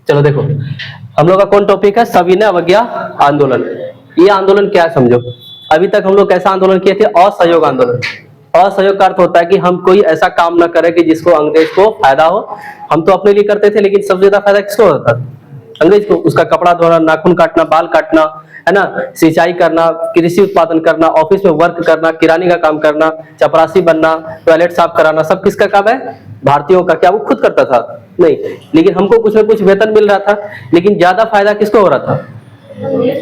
चलो देखो, हम लोग का कौन टॉपिक है, सविनय अवज्ञा आंदोलन। ये आंदोलन क्या है समझो। अभी तक हम लोग कैसा आंदोलन किए थे, असहयोग आंदोलन। असहयोग का अर्थ होता है कि हम कोई ऐसा काम ना करें कि जिसको अंग्रेज को फायदा हो। हम तो अपने लिए करते थे, लेकिन सबसे ज्यादा फायदा किसको होता था, अंग्रेज को। उसका कपड़ा धोना, नाखून काटना, बाल काटना, है ना, सिंचाई करना, कृषि उत्पादन करना, ऑफिस में वर्क करना, किराने का काम करना, चपरासी बनना, टॉयलेट साफ कराना, सब किसका काम है, भारतीयों का। क्या वो खुद करता था? नहीं। लेकिन हमको कुछ ना कुछ वेतन मिल रहा था, लेकिन ज्यादा फायदा किसको हो रहा था,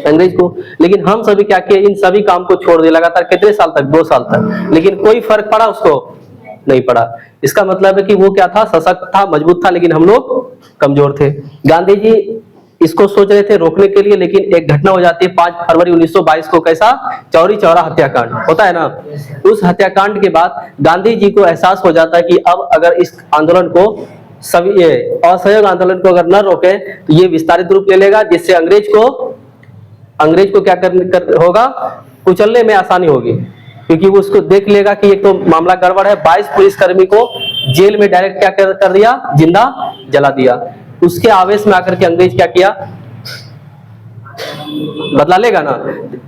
अंग्रेज को। लेकिन हम सभी क्या किए, इन सभी काम को छोड़ दिए लगातार। कितने साल तक, 2 साल तक। लेकिन कोई फर्क पड़ा उसको? नहीं पड़ा। इसका मतलब है कि वो क्या था, सशक्त था, मजबूत था, लेकिन हम लोग कमजोर थे। गांधी जी इसको सोच रहे थे रोकने के लिए, लेकिन एक घटना हो जाती है 5 फरवरी 1922 को। कैसा? चौरी चौरा हत्याकांड होता है ना। उस हत्याकांड के बाद गांधी जी को एहसास हो जाता है कि अब अगर इस आंदोलन को, सभी ये असहयोग आंदोलन को अगर न रोके तो ये विस्तारित रूप ले लेगा, जिससे अंग्रेज को क्या होगा, कुचलने में आसानी होगी। क्योंकि वो उसको देख लेगा कि एक तो मामला गड़बड़ है। 22 पुलिसकर्मी को जेल में डायरेक्ट क्या कर दिया, जिंदा जला दिया। उसके आवेश में आकर के अंग्रेज क्या किया, बदला लेगा ना।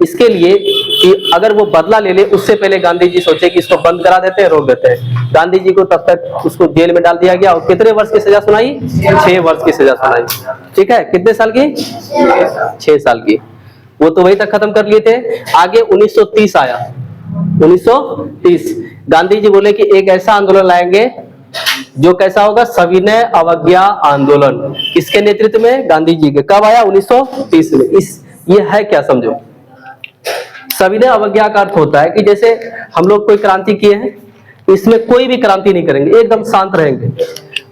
इसके लिए कि अगर वो बदला ले ले, उससे पहले गांधी जी सोचे कि इसको बंद करा देते हैं, रोक देते हैं। गांधी जी को तब तक उसको जेल में डाल दिया गया। और कितने वर्ष की सजा सुनाई? 6 वर्ष की सजा सुनाई। ठीक है, कितने साल की? 6 साल की। वो तो वही तक खत्म कर लिए थे। आगे 1930 आया। 1930 गांधी जी बोले कि एक ऐसा आंदोलन लाएंगे जो कैसा होगा, सविनय अवज्ञा आंदोलन। किसके नेतृत्व में? गांधी जी के। कब आया? 1930 में। ये है क्या समझो। सविनय अवज्ञा का अर्थ होता है कि जैसे हम लोग कोई क्रांति किए हैं, इसमें कोई भी क्रांति नहीं करेंगे, एकदम शांत रहेंगे।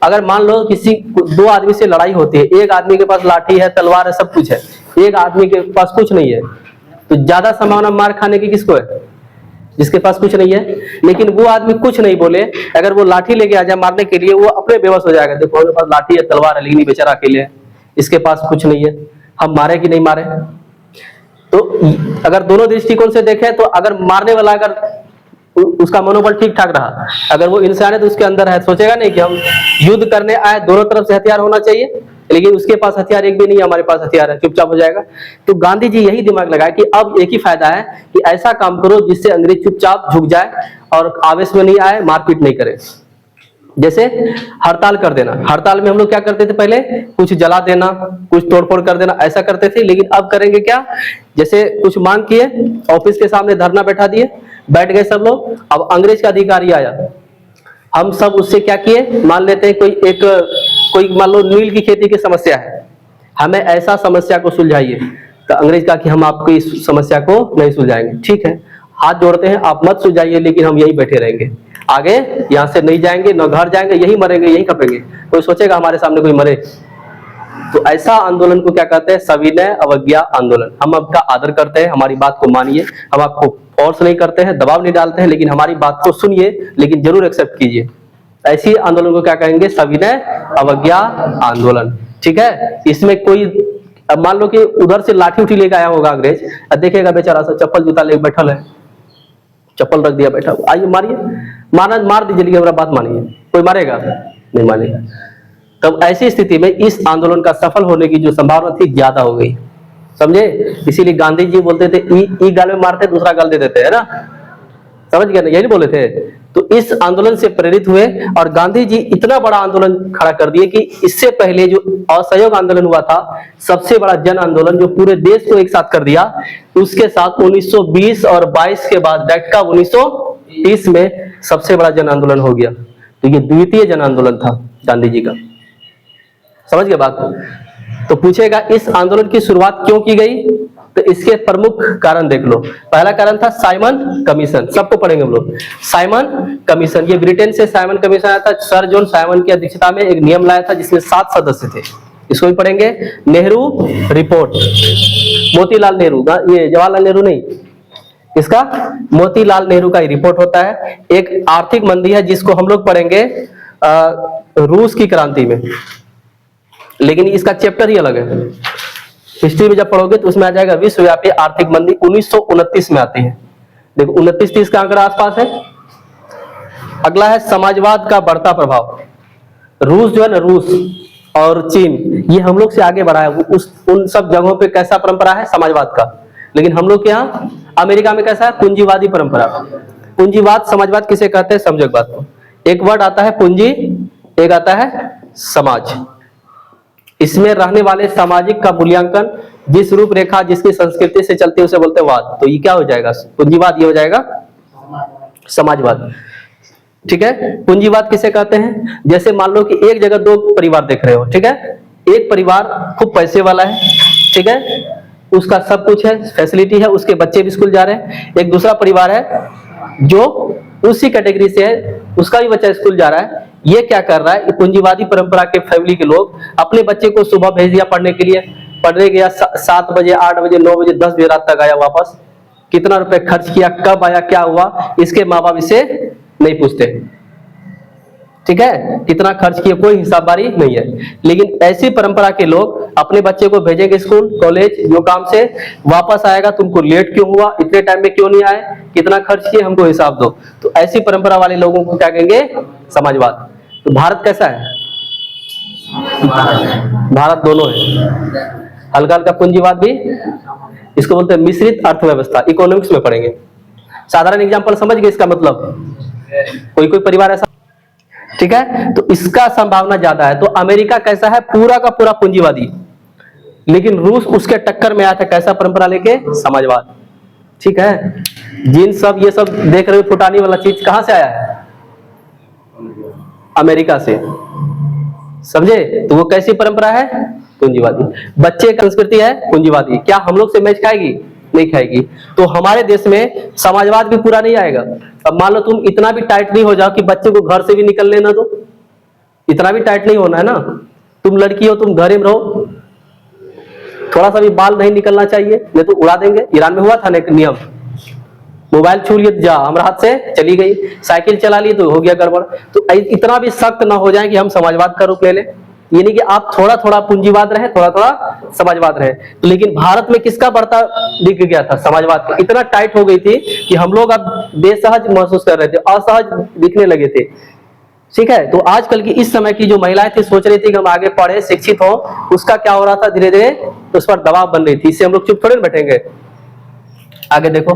अगर मान लो किसी 2 आदमी से लड़ाई होती है, एक आदमी के पास लाठी है, तलवार है, सब कुछ है, एक आदमी के पास कुछ नहीं है, तो ज्यादा संभावना मार खाने की किसको है? जिसके पास कुछ नहीं है। लेकिन वो आदमी कुछ नहीं बोले, अगर वो लाठी लेके आ जाए मारने के लिए, वो अपने बेबस हो जाएगा। देखो मेरे पास लाठी है, तलवार है, लेकिन बेचारा अकेले है, इसके पास कुछ नहीं है, हम मारे कि नहीं मारे। तो अगर दोनों दृष्टिकोण से देखें, तो अगर मारने वाला अगर उसका मनोबल ठीक ठाक रहा, अगर वो इंसानियत उसके अंदर है, सोचेगा नहीं कि हम युद्ध करने आए, दोनों तरफ से हथियार होना चाहिए, लेकिन उसके पास हथियार एक भी नहीं है, हमारे पास हथियार है, चुपचाप हो जाएगा। तो गांधी जी यही दिमाग लगाया कि अब एक ही फायदा है कि ऐसा काम करो जिससे अंग्रेज चुपचाप झुक जाए और आवेश में नहीं आए, मारपीट नहीं करे। जैसे हड़ताल कर देना। हड़ताल में हम लोग क्या करते थे पहले, कुछ जला देना, कुछ तोड़फोड़ कर देना, ऐसा करते थे। लेकिन अब करेंगे क्या, जैसे कुछ मांग किए, ऑफिस के सामने धरना बैठा दिए, बैठ गए सब लोग। अब अंग्रेज का अधिकारी आया, हम सब उससे क्या किए, मान लेते हैं कोई मान लो नील की खेती की समस्या है, हमें ऐसा समस्या को सुलझाइए। तो अंग्रेज कहा कि हम आपको इस समस्या को नहीं सुलझाएंगे। ठीक है, हाथ जोड़ते हैं, आप मत सुलझाइए, लेकिन हम यही बैठे रहेंगे, आगे यहाँ से नहीं जाएंगे, न घर जाएंगे, यही मरेंगे, यही खपेंगे। कोई सोचेगा हमारे सामने कोई मरे? तो ऐसा आंदोलन को क्या कहते हैं, सविनय अवज्ञा आंदोलन। हम आपका आदर करते हैं, हमारी बात को मानिए, हम आपको फोर्स नहीं करते हैं, दबाव नहीं डालते हैं, लेकिन हमारी बात को सुनिए, लेकिन जरूर एक्सेप्ट कीजिए। ऐसी आंदोलन को क्या कहेंगे, सविनय अवज्ञा आंदोलन। ठीक है। इसमें कोई, अब मान लो कि उधर से लाठी उठी लेकर आया होगा अंग्रेज, देखेगा बेचारा सा चप्पल जूता लेकर बैठल है, चप्पल रख दिया, बैठा, आइए मारिए, मार दीजिए, लेकिन मेरा बात मानिए। कोई मारेगा? नहीं मानेगा। तब ऐसी स्थिति में इस आंदोलन का सफल होने की जो संभावना थी ज्यादा हो गई, समझे। इसीलिए गांधी जी बोलते थे, ई गाल में मारते दूसरा गाल दे देते, है ना, समझ गए ना, यही बोले थे। तो इस आंदोलन से प्रेरित हुए और गांधी जी इतना बड़ा आंदोलन खड़ा कर दिए कि इससे पहले जो असहयोग आंदोलन हुआ था, सबसे बड़ा जन आंदोलन जो पूरे देश को एक साथ कर दिया, उसके साथ 1920 और 22 के बाद डायरेक्ट का 1930 में सबसे बड़ा जन आंदोलन हो गया। तो ये द्वितीय जन आंदोलन था गांधी जी का, समझ गए बात। तो पूछेगा इस आंदोलन की शुरुआत क्यों की गई, तो इसके प्रमुख कारण देख लो। पहला कारण था साइमन कमीशन, सबको पढ़ेंगे हम लोग। साइमन कमीशन, ये ब्रिटेन से साइमन कमीशन आया था, सर जॉन साइमन की अध्यक्षता में एक नियम लाया था जिसमें 7 सदस्य थे। इसको भी पढ़ेंगे। नेहरू रिपोर्ट, मोतीलाल नेहरू, ये जवाहरलाल नेहरू नहीं, इसका मोतीलाल नेहरू का रिपोर्ट होता है। एक आर्थिक मंदी है जिसको हम लोग पढ़ेंगे रूस की क्रांति में, लेकिन इसका चैप्टर ही अलग है। हिस्ट्री में जब पढ़ोगे तो उसमें आ जाएगा विश्वव्यापी आर्थिक मंदी 1929 में आती है। देखो 29-30 का आंकड़ा आसपास है। अगला है समाजवाद का बढ़ता प्रभाव। रूस जो है ना, रूस और चीन, ये हम लोग से आगे बढ़ा है। उन सब जगहों पे कैसा परंपरा है? समाजवाद का। लेकिन हम लोग के यहाँ अमेरिका में कैसा है? पूंजीवादी परंपरा। पूंजीवाद समाजवाद किसे कहते हैं? समझो एक बात को, एक वर्ड आता है पूंजी, एक आता है समाज। इसमें रहने वाले सामाजिक का मूल्यांकन जिस रूपरेखा जिसकी संस्कृति से चलती है उसे बोलते हैं वाद। तो ये क्या हो जाएगा? पूंजीवाद। ये हो जाएगा समाजवाद। ठीक है। पूंजीवाद किसे कहते हैं? जैसे मान लो कि एक जगह दो परिवार देख रहे हो, ठीक है। एक परिवार खूब पैसे वाला है, ठीक है, उसका सब कुछ है, फैसिलिटी है, उसके बच्चे भी स्कूल जा रहे हैं। एक दूसरा परिवार है जो उसी कैटेगरी से है, उसका भी बच्चा स्कूल जा रहा है। ये क्या कर रहा है? पूंजीवादी परंपरा के फैमिली के लोग अपने बच्चे को सुबह भेज दिया पढ़ने के लिए, पढ़ने गया 7 बजे, 8 बजे, 9 बजे, 10 बजे रात तक आया वापस। कितना रुपए खर्च किया, कब आया, क्या हुआ, इसके माँ बाप इसे नहीं पूछते। ठीक है, कितना खर्च किया कोई हिसाबदारी नहीं है। लेकिन ऐसी परंपरा के लोग अपने बच्चे को भेजेंगे स्कूल, कॉलेज, जो काम से वापस आएगा, तुमको लेट क्यों हुआ, इतने टाइम में क्यों नहीं आए, कितना खर्च किए, हमको हिसाब दो। तो ऐसी परंपरा वाले लोगों को क्या कहेंगे? समाजवाद। तो भारत कैसा है? भारत दोनों है, हल्का हल्का पूंजीवाद भी, इसको बोलते हैं मिश्रित अर्थव्यवस्था। इकोनॉमिक्स में पढ़ेंगे। साधारण एग्जांपल समझ गए इसका मतलब? कोई परिवार ऐसा, ठीक है, तो इसका संभावना ज्यादा है। तो अमेरिका कैसा है? पूरा का पूरा पूंजीवादी। लेकिन रूस उसके टक्कर में आया था, कैसा परंपरा लेके? समाजवाद। ठीक है। जिन सब ये सब देख रहे हो फुटानी वाला चीज कहां से आया है? अमेरिका से। समझे? तो वो कैसी परंपरा है? पूंजीवादी। बच्चे की संस्कृति है पूंजीवादी। क्या हम लोग से मैच खाएगी? नहीं खाएगी। तो हमारे देश में समाजवाद भी पूरा नहीं आएगा। अब मान लो तुम इतना भी टाइट नहीं हो जाओ कि बच्चे को घर से भी निकलने ना दो, इतना भी टाइट नहीं होना है ना। तुम लड़की हो, तुम घर में रहो, थोड़ा सा भी बाल नहीं निकलना चाहिए, नहीं तो उड़ा देंगे। ईरान में हुआ था ना एक नियम, मोबाइल छू लिए जा, हमारे हाथ से चली गई, साइकिल चला ली तो हो गया गड़बड़। तो इतना भी सख्त ना हो जाए कि हम समाजवाद का रूप ले लें। ये नहीं कि आप थोड़ा थोड़ा पूंजीवाद रहे, थोड़ा थोड़ा समाजवाद रहे। तो लेकिन भारत में किसका बढ़ता दिख गया था? समाजवाद का। इतना टाइट हो गई थी कि हम लोग अब बेसहज महसूस कर रहे थे, असहज दिखने लगे थे। ठीक है। तो आजकल की इस समय की जो महिलाएं थी, सोच रही थी कि हम आगे पढ़े, शिक्षित हो, उसका क्या हो रहा था? धीरे धीरे उस पर दबाव बन रही थी। इससे हम लोग चुप थोड़े न बैठेंगे। आगे देखो,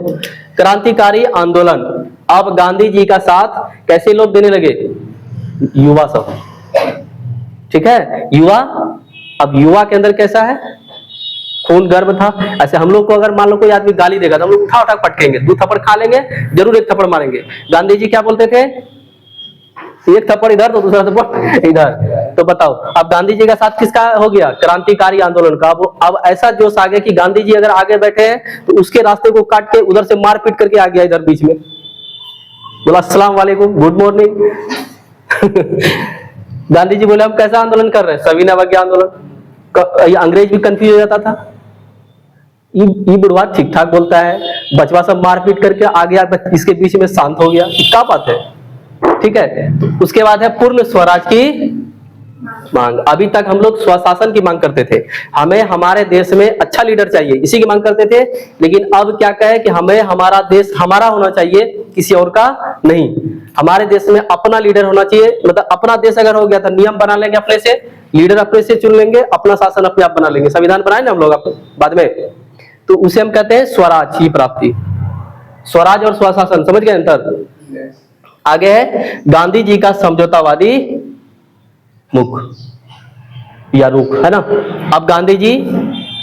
क्रांतिकारी आंदोलन। अब गांधी जी का साथ कैसे लोग देने लगे? युवा सब। ठीक है, युवा। अब युवा के अंदर कैसा है? खून गर्म था। ऐसे हम लोग को अगर मान लो कोई आदमी गाली देगा तो हम लोग उठा उठा पटकेंगे, 2 थप्पड़ खा लेंगे, जरूर 1 थप्पड़ मारेंगे। गांधी जी क्या बोलते थे? 1 थप्पड़ इधर तो दूसरा थप्पड़ इधर। तो बताओ, अब गांधी जी का साथ किसका हो गया? क्रांतिकारी आंदोलन का। अब ऐसा जोश आ गया कि गांधी जी अगर आगे बैठे हैं तो उसके रास्ते को काट के उधर से मार पीट करके आ गया इधर बीच में, बोला अस्सलाम वालेकुम, गुड मॉर्निंग। गांधी जी बोले हम कैसा आंदोलन कर रहे हैं? सविनय अवज्ञा आंदोलन। अंग्रेज भी कंफ्यूज हो जाता था, ये बुढ़वा ठीक ठाक बोलता है, बचवा सब मारपीट करके आ गया, इसके बीच में शांत हो गया, क्या बात है। ठीक है। तो उसके बाद है पूर्ण स्वराज की मांग। अभी तक हम लोग स्वशासन की मांग करते थे, हमें हमारे देश में अच्छा लीडर चाहिए, इसी की मांग करते थे। लेकिन अब क्या कहे कि हमें हमारा देश हमारा होना चाहिए, किसी और का नहीं। हमारे देश में अपना लीडर होना चाहिए। मतलब अपना देश अगर हो गया तो नियम बना लेंगे अपने से, लीडर अपने से चुन लेंगे, अपना शासन अपने आप बना लेंगे। संविधान बनाए ना हम लोग बाद में, तो उसे हम कहते हैं स्वराज की प्राप्ति। स्वराज और स्वशासन, समझ गए अंतर? आगे है गांधी जी का समझौतावादी मुख या रुख, है ना। अब गांधी जी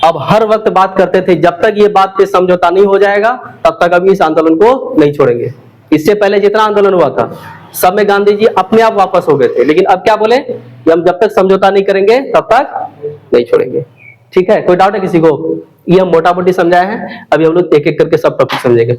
अब हर वक्त बात करते थे, जब तक ये बात पे समझौता नहीं हो जाएगा तब तक अभी इस आंदोलन को नहीं छोड़ेंगे। इससे पहले जितना आंदोलन हुआ था सब में गांधी जी अपने आप वापस हो गए थे। लेकिन अब क्या बोले कि हम जब तक समझौता नहीं करेंगे तब तक नहीं छोड़ेंगे। ठीक है। कोई डाउट है किसी को? ये हम मोटा मोटी समझाए हैं, अभी हम लोग एक एक करके सब टॉपिक समझेंगे।